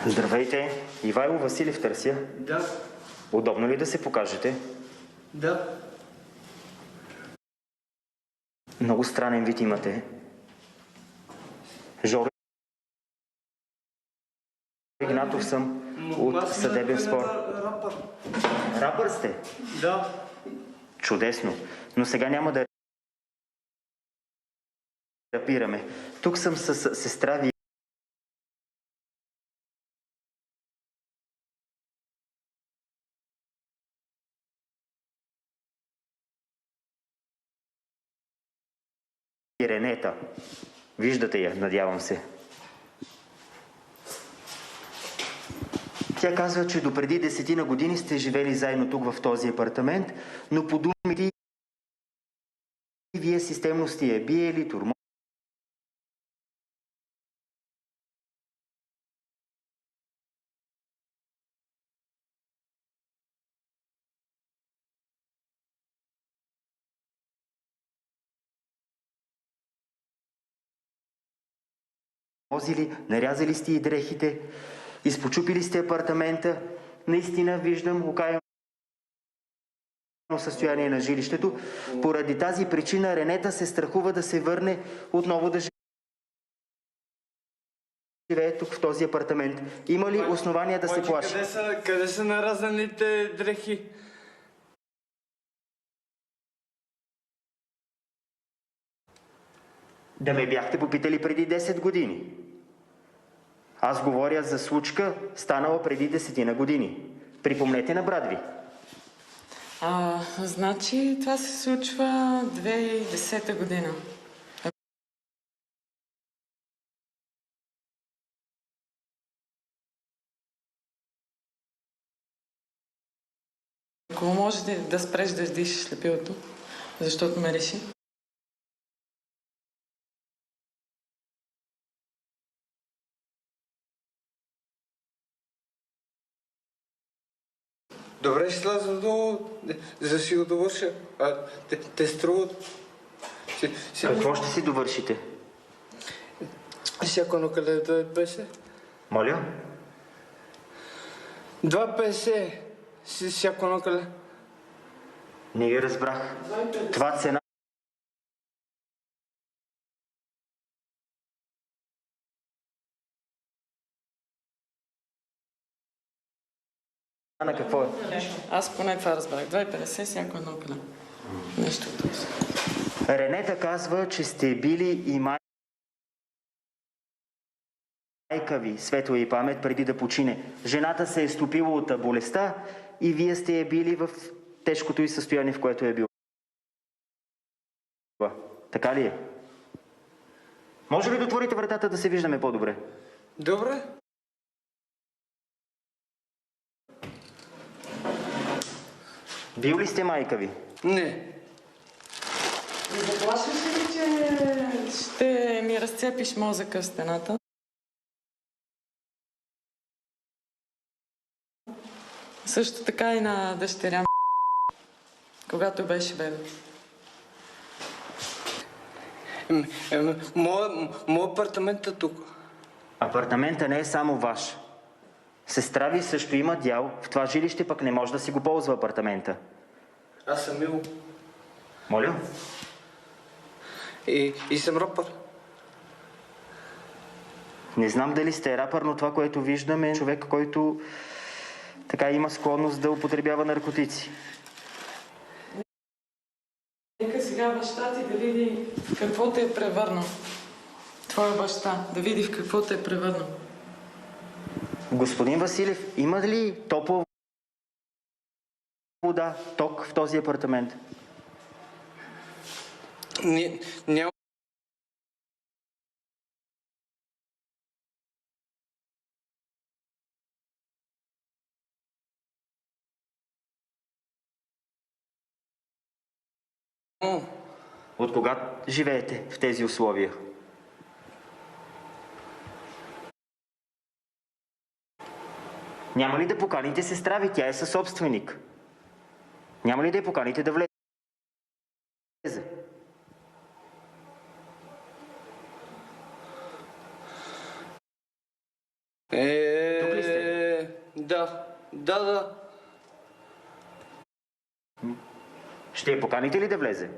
Здравейте, Ивайло Василев търся. Да. Удобно ли да се покажете? Да. Много странен вид имате. Жоро Игнатов съм от съдебен спор. Рапър. Рапър сте? Да. Чудесно. Но сега няма да рапираме. Тук съм с сестра Ренета. Виждате я, надявам се. Тя казва, че допреди 10 години сте живели заедно тук в този апартамент, но по думите вие системно сте я биели, турмозили, нарязали сте и дрехите, изпочупили сте апартамента. Наистина виждам окаяно състояние на жилището. Поради тази причина Ренета се страхува да се върне отново да живее тук в този апартамент. Има ли основания да се плаши? Къде са наразаните дрехи? Да ме бяхте попитали преди 10 години. Аз говоря за случка, станала преди 10 години. Припомнете на брат ви. Значи това се случва 2010 година. Ако можете да спреш да издишаш лепилото, защото ме реши. Добре, ще сляза долу, за да си го довърша. Те струват. Какво ще си довършите? Всяко едно къде да е 2,50. Моля? 2,50. Всяко едно къде. Не я разбрах. Това цена на какво е? Аз поне това разбрах. 2,50 всяко едно къде. Нещо от това. Ренета казва, че сте били и майка ви, светла и памет, преди да почине. Жената се е стопила от болестта и вие сте я били в тежкото й състояние, в което е била. Така ли е? Може ли да отворите вратата да се виждаме по-добре? Добре. Бил ли сте майка ви? Не. Заплашваш ли, че ще ми разцепиш мозъка в стената? Също така и на дъщеря ми, когато беше бебе. Моят апартамент е тук. Апартамента не е само ваш. Сестра ви също има дял в това жилище, пък не може да си го ползва апартамента. Аз съм мил. Моля? И съм рапър. Не знам дали сте рапър, но това, което виждам е човек, който така има склонност да употребява наркотици. Нека сега баща ти да види в какво те е превърнал. Твоя баща, да види в какво те е превърнал. Господин Василев, има ли топла вода, ток в този апартамент? Няма. От кога живеете в тези условия? Няма ли да поканите сестра ви? Тя е съсобственик. Няма ли да я поканите да влезе? Тук ли Да. Ще я поканите ли да влезе?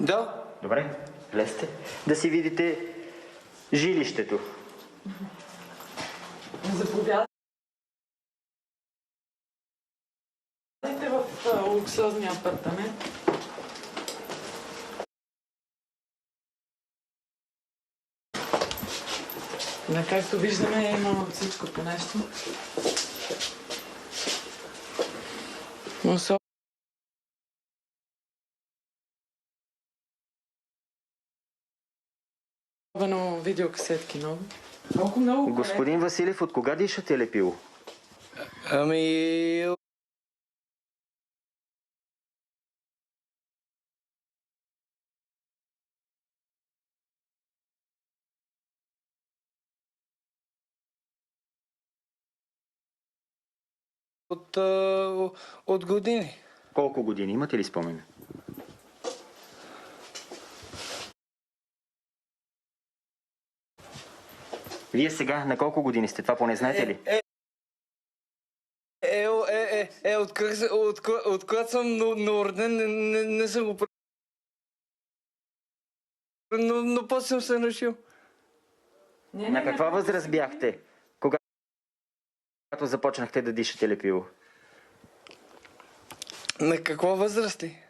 Да. Добре, влезте. Да си видите жилището. Заповядайте в луксозния апартамент. Да, както виждаме, има всичкото нещо. Особено видеокасетки много. Колко много. Господин Василев, от кога дишате лепило? Ами... От години. Колко години? Имате ли спомен? Вие сега на колко години сте? Това поне знаете ли? От когато съм новороден, не съм го... Но после съм се решил. На каква възраст бяхте, когато започнахте да дишате лепило? На каква възраст ли?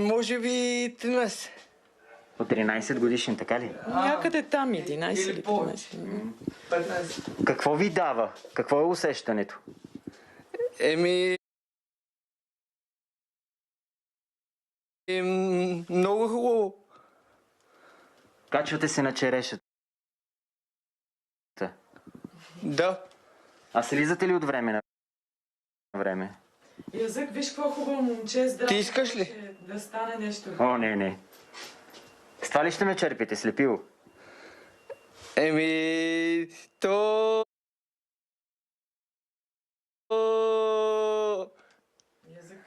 Може би 13. От 13 годишен, така ли? Някъде там 11 или 15. 15. Какво ви дава? Какво е усещането? Много хубаво. Качвате се на черешата. Да. А слизате ли от време на време? Язък, виж какво хубаво момче, здраво. Ти искаш ли? Да стане нещо. О, не. С това ли ще ме черпите, слепило? То... Язък.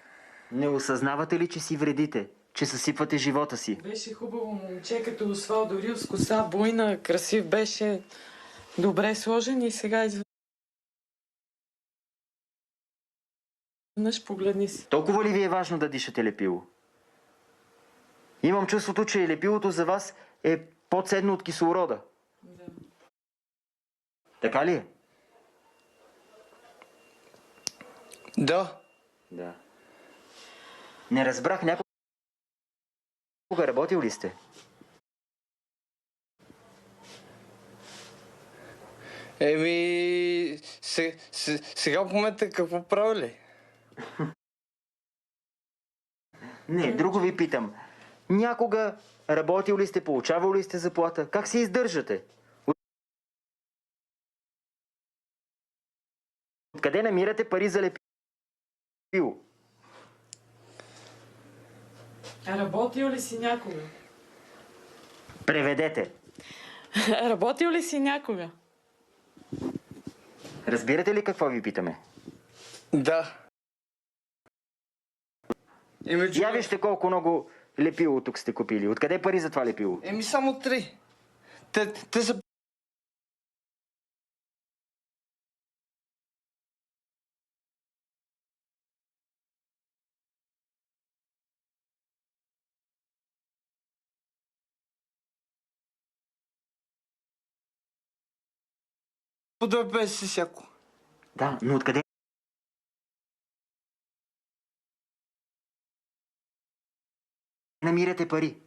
Не осъзнавате ли, че си вредите? Че съсипвате живота си? Беше хубаво момче, като Освалдо Рил с коса буйна, красив беше, добре сложен и сега изведнъж погледни си. Толкова ли ви е важно да дишате лепило? Имам чувството, че лепилото за вас е по-ценно от кислорода. Да. Така ли е? Да. Да. Не разбрах, някога работил ли сте? Сега в момента какво прави ли? Не, друго ви питам. Някога работил ли сте, получавал ли сте заплата? Как се издържате? Откъде намирате пари за лепило? Работил ли си някога? Преведете. Работил ли си някога? Разбирате ли какво ви питаме? Да. Я вижте колко много лепило тук сте купили. Откъде пари за това лепило? Само 3. Те са... По 2 месеца всяко. Да, но откъде намирате пари?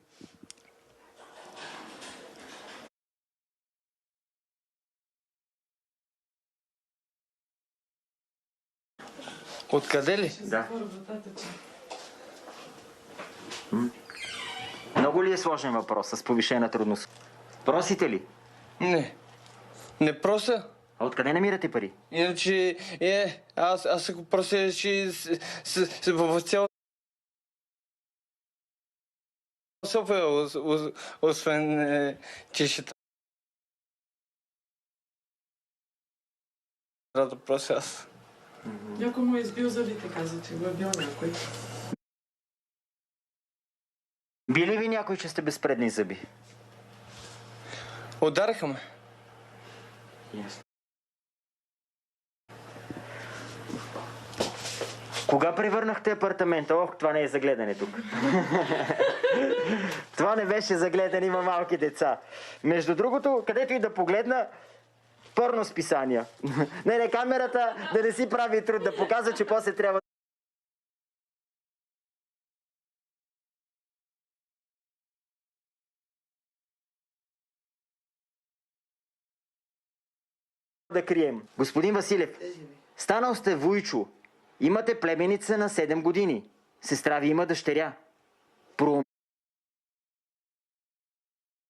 Откъде ли? Да. Много ли е сложен въпрос с повишена трудност? Просите ли? Не. Не прося. А откъде намирате пари? Иначе, аз ако прося, че в цял София, освен, че ще трябва да прося аз. Някой му е избил зъбите, каза, че го е бил някой. Би ли ви някой, че сте без предни зъби? Удариха ме. Кога превърнахте апартамента? Ох, това не е за гледане тук. Това не беше за гледане, има малки деца. Между другото, където и да погледна, порно списания. Не, камерата да не си прави труд, да показва, че после трябва да крием. Господин Василев, станал сте вуйчо. Имате племенница на 7 години. Сестра ви има дъщеря.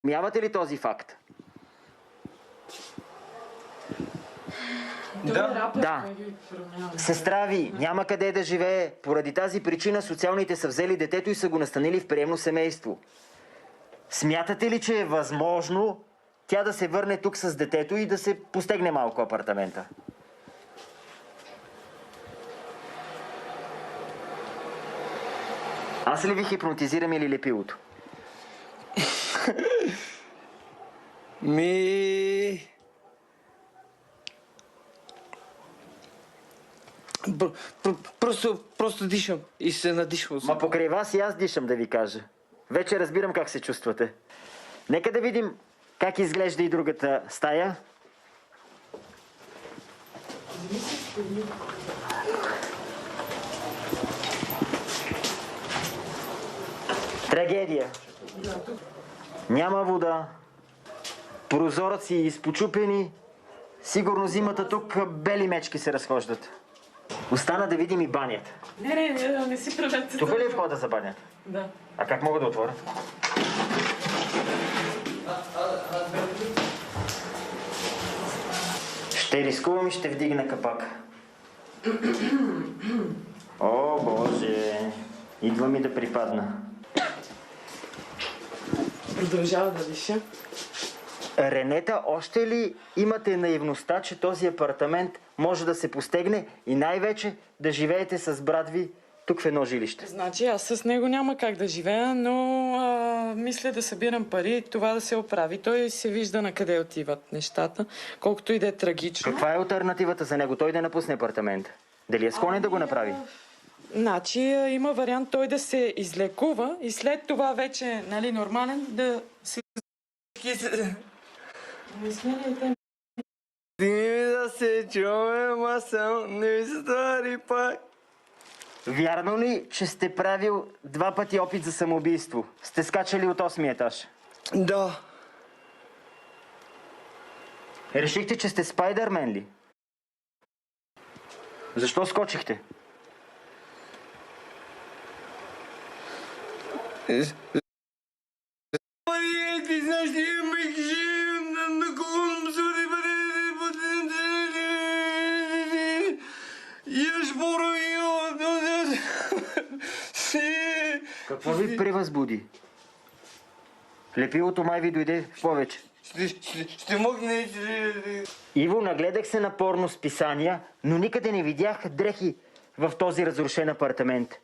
Проумявате ли този факт? Да. Сестра ви няма къде да живее. Поради тази причина социалните са взели детето и са го настанили в приемно семейство. Смятате ли, че е възможно тя да се върне тук с детето и да се постегне малко апартамента? Аз ли ви хипнотизирам или лепилото? Просто дишам и се надишвам. Ма покрай вас и аз дишам, да ви кажа. Вече разбирам как се чувствате. Нека да видим как изглежда и другата стая. Трагедия. Няма вода. Прозорци изпочупени. Сигурно зимата тук бели мечки се разхождат. Остана да видим и банята. Не си правете. Тук ли е входа за банята? Да. А как мога да отворя? Ще рискувам и ще вдигна капак. О, Боже! Идва ми да припадна. Продължава да диша. Ренета, още ли имате наивността, че този апартамент може да се постегне и най-вече да живеете с брат ви тук в едно жилище? Значи аз с него няма как да живея, но мисля да събирам пари, това да се оправи. Той се вижда на къде отиват нещата, колкото и да е трагично. Каква е алтернативата за него? Той да напусне апартамента. Дали е склонен да го направи? Значи има вариант той да се излекува и след това вече, нали, нормален да се... Не смеляйте. Да се чуме, масъл, не стари пак. Вярно ли, че сте правил 2 пъти опит за самоубийство? Сте скачали от 8-ми етаж? Да. Решихте, че сте Спайдърмен ли? Защо скочихте? Ти знаеш ли, ме кажи, на кого се Какво ви превъзбуди? Лепилото май ви дойде в повече. Ще могне... Иво, нагледах се на порно списания, но никъде не видях дрехи в този разрушен апартамент.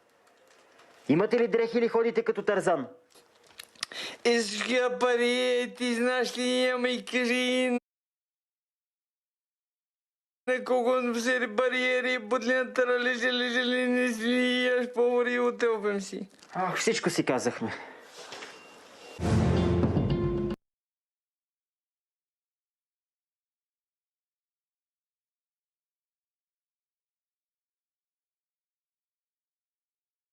Имате ли дрехи или ходите като Тарзан? Искя пари, ти знаеш ли, ама и кажи... На кого се бариери, бутлината лежали, не си, аж повори, отълбям си. Всичко си казахме.